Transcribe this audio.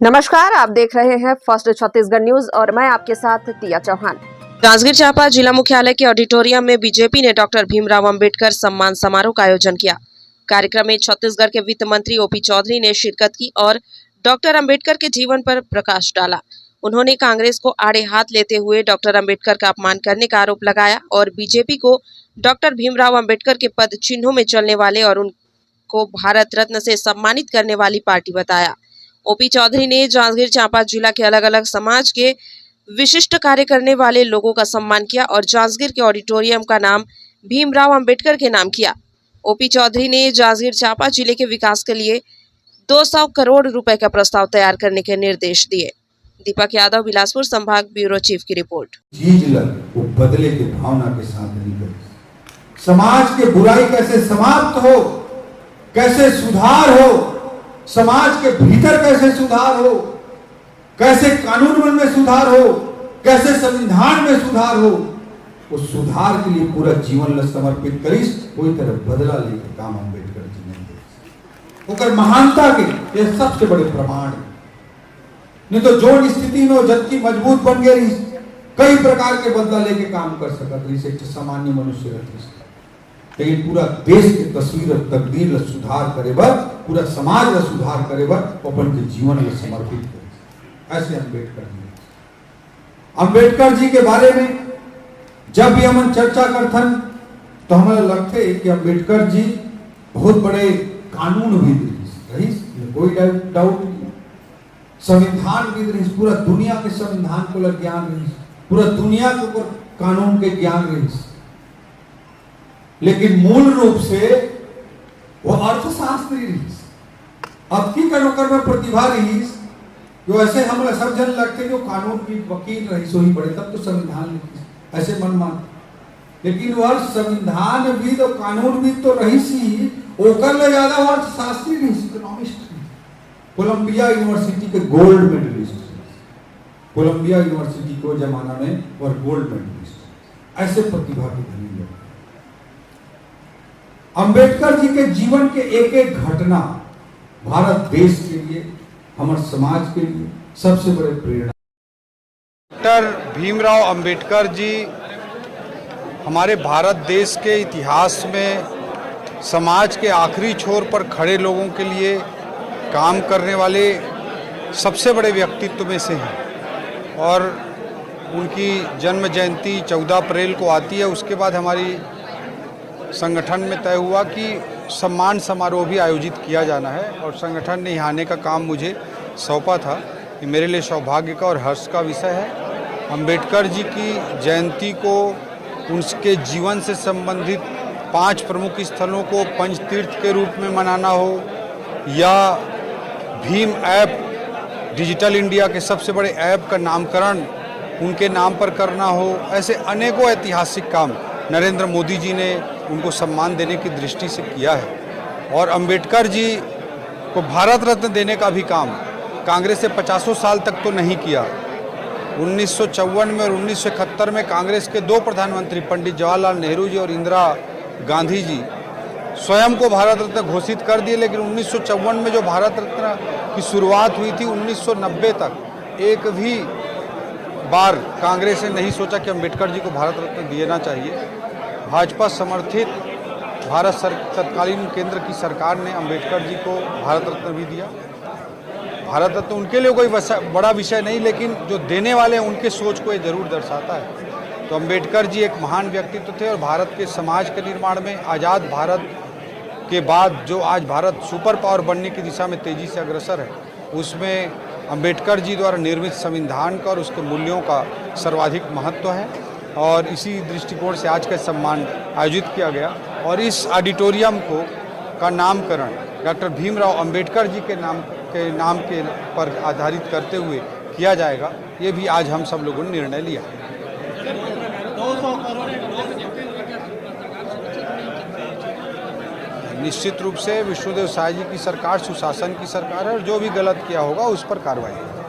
नमस्कार, आप देख रहे हैं फर्स्ट छत्तीसगढ़ न्यूज और मैं आपके साथ तिया चौहान। जांजगीर चांपा जिला मुख्यालय के ऑडिटोरियम में बीजेपी ने डॉक्टर भीमराव अंबेडकर सम्मान समारोह का आयोजन किया। कार्यक्रम में छत्तीसगढ़ के वित्त मंत्री ओपी चौधरी ने शिरकत की और डॉक्टर अंबेडकर के जीवन पर प्रकाश डाला। उन्होंने कांग्रेस को आड़े हाथ लेते हुए डॉक्टर अंबेडकर का अपमान करने का आरोप लगाया और बीजेपी को डॉक्टर भीमराव अंबेडकर के पद चिन्हों में चलने वाले और उनको भारत रत्न से सम्मानित करने वाली पार्टी बताया। ओपी चौधरी ने जांजगीर चांपा जिला के अलग अलग समाज के विशिष्ट कार्य करने वाले लोगों का सम्मान किया और जांजगीर के ऑडिटोरियम का नाम भीमराव अंबेडकर के नाम किया। ओपी चौधरी ने जांजगीर चांपा जिले के विकास के लिए 200 करोड़ रुपए का प्रस्ताव तैयार करने के निर्देश दिए। दीपक यादव, बिलासपुर संभाग ब्यूरो चीफ की रिपोर्ट। वो बदले की भावना के साथ निकल समाज के बुराई कैसे समाप्त हो, कैसे सुधार हो, समाज के भीतर कैसे सुधार हो, कैसे कानून में सुधार हो, कैसे संविधान में सुधार हो, उस सुधार के लिए पूरा जीवन समर्पित करीस। कोई तरह बदला लेकर काम अम्बेडकर जी ने होकर महानता के ये सबसे बड़े प्रमाण है। नहीं तो जो स्थिति में जबकि मजबूत बन गई, कई प्रकार के बदला लेके काम कर सकता एक सामान्य मनुष्य रहती, लेकिन पूरा देश के तस्वीर और तकदीर सुधार करे बर, पूरा समाज का सुधार करे बर अपन के जीवन में समर्पित करे। ऐसे अम्बेडकर जी के बारे में जब भी हम चर्चा करथन तो हमें लगते है कि अम्बेडकर जी बहुत बड़े कानूनविद रही, कोई डाउट नहीं। संविधानविद रही, पूरा दुनिया के संविधान को ज्ञान रही, पूरा दुनिया के ऊपर कानून के ज्ञान रही, लेकिन मूल रूप से वो अर्थशास्त्री रही। अब की कर में प्रतिभा रही, जो ऐसे हम सब जन लगते कि वो कानून की वकील रही, सो ही पड़े तब तो संविधान लिखी, ऐसे मन मान। लेकिन वह संविधानविद और कानूनविद तो रही सी, ओकर ले ज्यादा वो अर्थशास्त्री रही, इकोनॉमिस्ट। कोलंबिया यूनिवर्सिटी के गोल्ड मेडलिस्ट, कोलंबिया यूनिवर्सिटी को जमाना में और गोल्ड मेडलिस्ट, ऐसे प्रतिभा के धनी लोग। अंबेडकर जी के जीवन के एक एक घटना भारत देश के लिए, हमारे समाज के लिए सबसे बड़े प्रेरणा। डॉक्टर भीमराव अंबेडकर जी हमारे भारत देश के इतिहास में समाज के आखिरी छोर पर खड़े लोगों के लिए काम करने वाले सबसे बड़े व्यक्तित्व में से हैं और उनकी जन्म जयंती 14 अप्रैल को आती है। उसके बाद हमारी संगठन में तय हुआ कि सम्मान समारोह भी आयोजित किया जाना है और संगठन ने यहाँ आने का काम मुझे सौंपा था। ये मेरे लिए सौभाग्य का और हर्ष का विषय है। अंबेडकर जी की जयंती को उनके जीवन से संबंधित 5 प्रमुख स्थलों को पंचतीर्थ के रूप में मनाना हो या भीम ऐप, डिजिटल इंडिया के सबसे बड़े ऐप का नामकरण उनके नाम पर करना हो, ऐसे अनेकों ऐतिहासिक काम नरेंद्र मोदी जी ने उनको सम्मान देने की दृष्टि से किया है। और अंबेडकर जी को भारत रत्न देने का भी काम कांग्रेस ने 50 साल तक तो नहीं किया। 1954 में और 1971 में कांग्रेस के 2 प्रधानमंत्री पंडित जवाहरलाल नेहरू जी और इंदिरा गांधी जी स्वयं को भारत रत्न घोषित कर दिए, लेकिन 1954 में जो भारत रत्न की शुरुआत हुई थी, 1990 तक एक भी बार कांग्रेस ने नहीं सोचा कि अंबेडकर जी को भारत रत्न देना चाहिए। भाजपा समर्थित तत्कालीन केंद्र की सरकार ने अंबेडकर जी को भारत रत्न भी दिया। भारत रत्न उनके लिए कोई बड़ा विषय नहीं, लेकिन जो देने वाले हैं उनके सोच को ये जरूर दर्शाता है। तो अंबेडकर जी एक महान व्यक्तित्व थे और भारत के समाज के निर्माण में, आज़ाद भारत के बाद जो आज भारत सुपर पावर बनने की दिशा में तेज़ी से अग्रसर है, उसमें अंबेडकर जी द्वारा निर्मित संविधान का और उसके मूल्यों का सर्वाधिक महत्व है। और इसी दृष्टिकोण से आज का सम्मान आयोजित किया गया और इस ऑडिटोरियम का नामकरण डॉक्टर भीमराव अंबेडकर जी के नाम के पर आधारित करते हुए किया जाएगा। ये भी आज हम सब लोगों ने निर्णय लिया। निश्चित रूप से विष्णुदेव साय जी की सरकार सुशासन की सरकार है और जो भी गलत किया होगा उस पर कार्रवाई होगी।